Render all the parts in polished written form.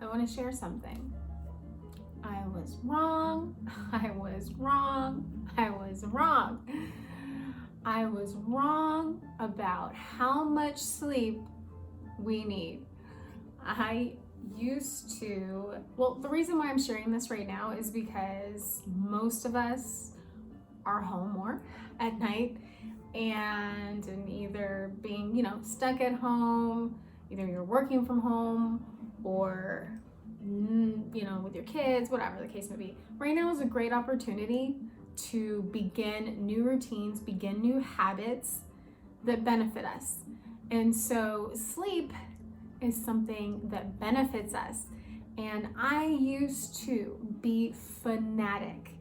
I want to share something. I was wrong. I was wrong. I was wrong. I was wrong about how much sleep we need. I used to, well, the reason why I'm sharing this right now is because most of us are home more at night and either being, stuck at home, either you're working from home or, with your kids, whatever the case may be. Right now is a great opportunity to begin new routines, begin new habits that benefit us. And so sleep is something that benefits us. And I used to be fanatic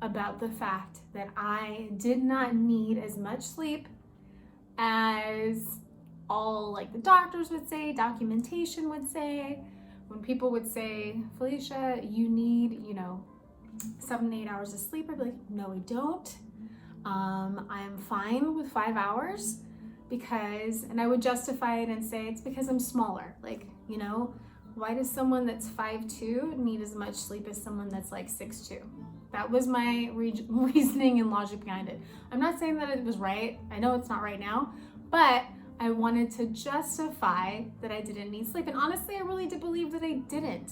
about the fact that I did not need as much sleep as all like the doctors would say, documentation would say. When people would say, Felicia, you need, 7 to 8 hours of sleep, I'd be like, no, I don't. I'm fine with 5 hours because, and I would justify it and say it's because I'm smaller. Like, why does someone that's 5'2" need as much sleep as someone that's like 6'2"? That was my reasoning and logic behind it. I'm not saying that it was right. I know it's not right now, but I wanted to justify that I didn't need sleep. And honestly, I really did believe that I didn't.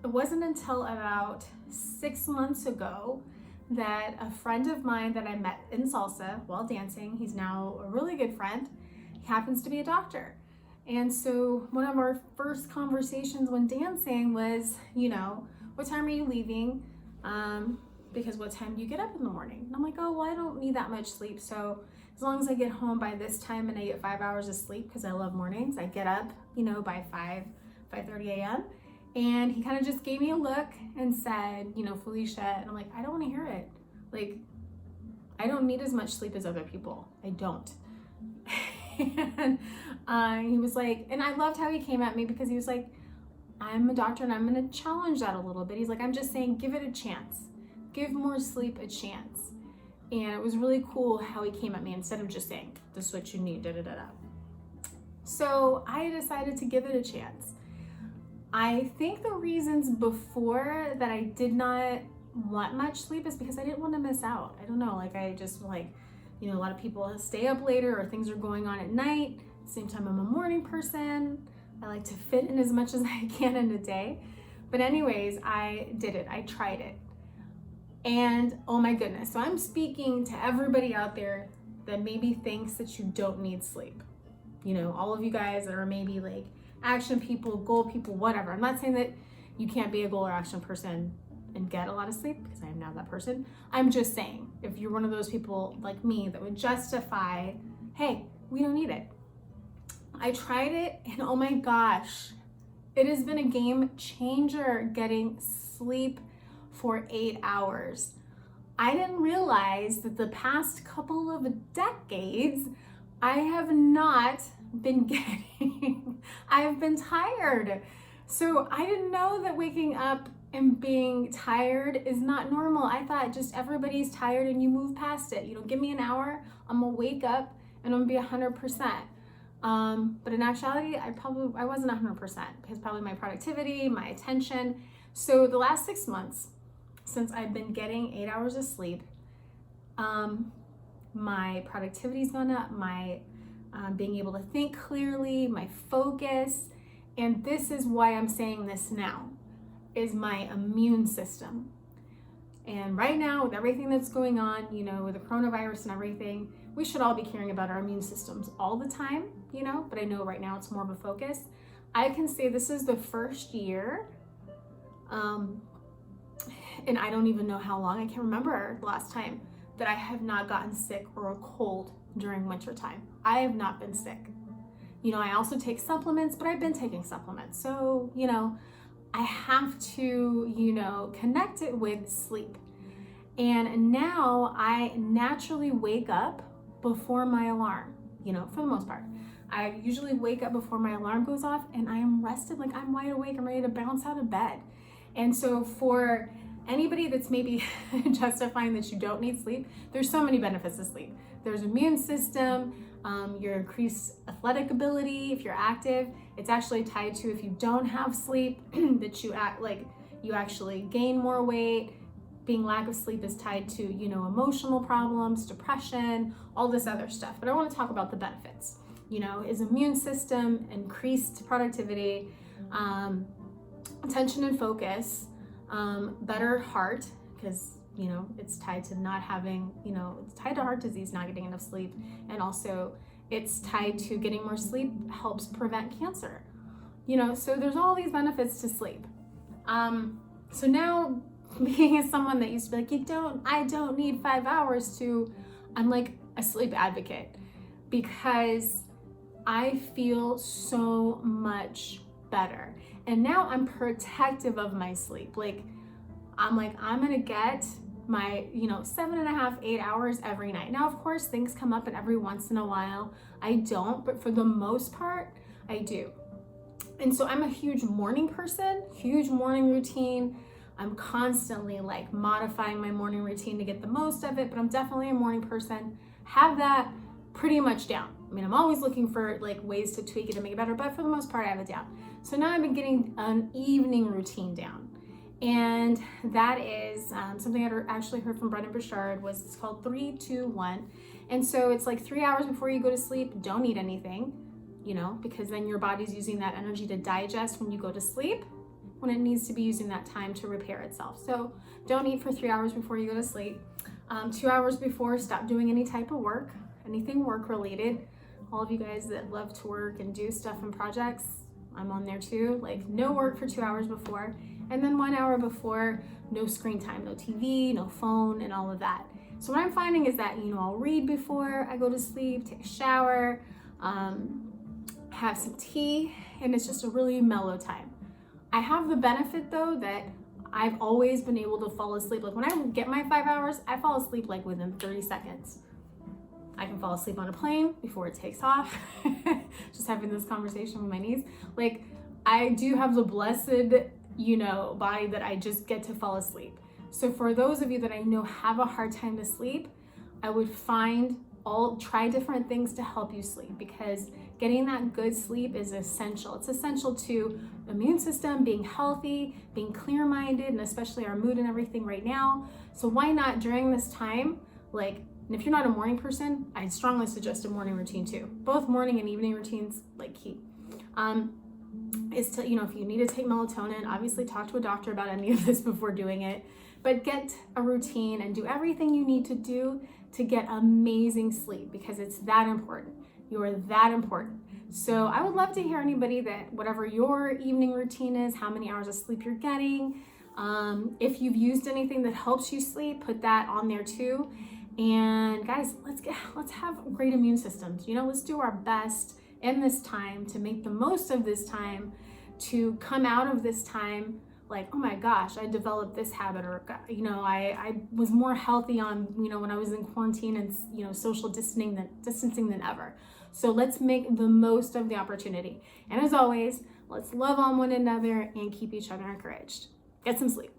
It wasn't until about 6 months ago that a friend of mine that I met in salsa while dancing, he's now a really good friend, he happens to be a doctor. And so one of our first conversations when dancing was, what time are you leaving? Because what time do you get up in the morning? And I'm like, oh, well, I don't need that much sleep. So as long as I get home by this time and I get 5 hours of sleep, because I love mornings, I get up, by 5:30 a.m. And he kind of just gave me a look and said, Felicia, and I'm like, I don't want to hear it. Like, I don't need as much sleep as other people. I don't. And he was like, and I loved how he came at me because he was like, I'm a doctor and I'm going to challenge that a little bit. He's like, I'm just saying, give it a chance. Give more sleep a chance. And it was really cool how he came at me instead of just saying, this is what you need, da-da-da-da. So I decided to give it a chance. I think the reasons before that I did not want much sleep is because I didn't want to miss out. I don't know, I just a lot of people stay up later or things are going on at night. At the same time, I'm a morning person. I like to fit in as much as I can in a day. But anyways, I did it. I tried it. And oh my goodness. So I'm speaking to everybody out there that maybe thinks that you don't need sleep. All of you guys that are maybe like action people, goal people, whatever. I'm not saying that you can't be a goal or action person and get a lot of sleep because I am now that person. I'm just saying, if you're one of those people like me that would justify, hey, we don't need it. I tried it and oh my gosh, it has been a game changer getting sleep for 8 hours. I didn't realize that the past couple of decades, I have not been getting, I've been tired. So I didn't know that waking up and being tired is not normal. I thought just everybody's tired and you move past it. Give me an hour, I'm gonna wake up and I'm gonna be 100%. But in actuality, I wasn't 100% because probably my productivity, my attention. So the last 6 months, since I've been getting 8 hours of sleep, my productivity's gone up, my being able to think clearly, my focus, and this is why I'm saying this now, is my immune system. And right now, with everything that's going on, with the coronavirus and everything, we should all be caring about our immune systems all the time, but I know right now it's more of a focus. I can say this is the first year, and I don't even know how long, I can't remember the last time that I have not gotten sick or a cold during wintertime. I have not been sick. I also take supplements, but I've been taking supplements. So, I have to, connect it with sleep. And now I naturally wake up before my alarm, for the most part. I usually wake up before my alarm goes off and I am rested, like I'm wide awake, I'm ready to bounce out of bed. And so for anybody that's maybe justifying that you don't need sleep, there's so many benefits to sleep. There's immune system, your increased athletic ability, if you're active. It's actually tied to if you don't have sleep, that you act like you actually gain more weight. Being lack of sleep is tied to, emotional problems, depression, all this other stuff. But I want to talk about the benefits. Is immune system, increased productivity, attention and focus, better heart, because it's tied to not having, it's tied to heart disease, not getting enough sleep. And also it's tied to getting more sleep helps prevent cancer. So there's all these benefits to sleep. So now, being as someone that used to be like, I don't need 5 hours to, I'm like a sleep advocate, because I feel so much better. And now I'm protective of my sleep. I'm gonna get my, 7.5, 8 hours every night. Now, of course, things come up, and every once in a while I don't, but for the most part, I do. And so I'm a huge morning person, huge morning routine. I'm constantly modifying my morning routine to get the most of it, but I'm definitely a morning person. Have that pretty much down. I'm always looking for ways to tweak it and make it better, but for the most part, I have it down. So now I've been getting an evening routine down. And that is something I actually heard from Brendon Burchard. It's called 3-2-1. And so it's 3 hours before you go to sleep, don't eat anything, because then your body's using that energy to digest when you go to sleep, when it needs to be using that time to repair itself. So don't eat for 3 hours before you go to sleep. 2 hours before, stop doing any type of work, anything work related. All of you guys that love to work and do stuff and projects, I'm on there too. No work for 2 hours before. And then 1 hour before, no screen time, no TV, no phone, and all of that. So what I'm finding is that, I'll read before I go to sleep, take a shower, have some tea, and it's just a really mellow time. I have the benefit though that I've always been able to fall asleep. When I get my 5 hours, I fall asleep within 30 seconds. I can fall asleep on a plane before it takes off. Just having this conversation with my niece. I do have the blessed, body that I just get to fall asleep. So for those of you that I know have a hard time to sleep, I would try different things to help you sleep, because getting that good sleep is essential. It's essential to the immune system, being healthy, being clear-minded, and especially our mood and everything right now. So why not during this time, and if you're not a morning person, I'd strongly suggest a morning routine too. Both morning and evening routines, key. Is to, if you need to take melatonin, obviously talk to a doctor about any of this before doing it, but get a routine and do everything you need to do to get amazing sleep, because it's that important. You're that important. So I would love to hear anybody that whatever your evening routine is, how many hours of sleep you're getting. If you've used anything that helps you sleep, put that on there too. And guys, let's have great immune systems. Let's do our best in this time to make the most of this time, to come out of this time oh my gosh, I developed this habit, or I was more healthy on when I was in quarantine and social distancing than ever. So let's make the most of the opportunity. And as always, let's love on one another and keep each other encouraged. Get some sleep.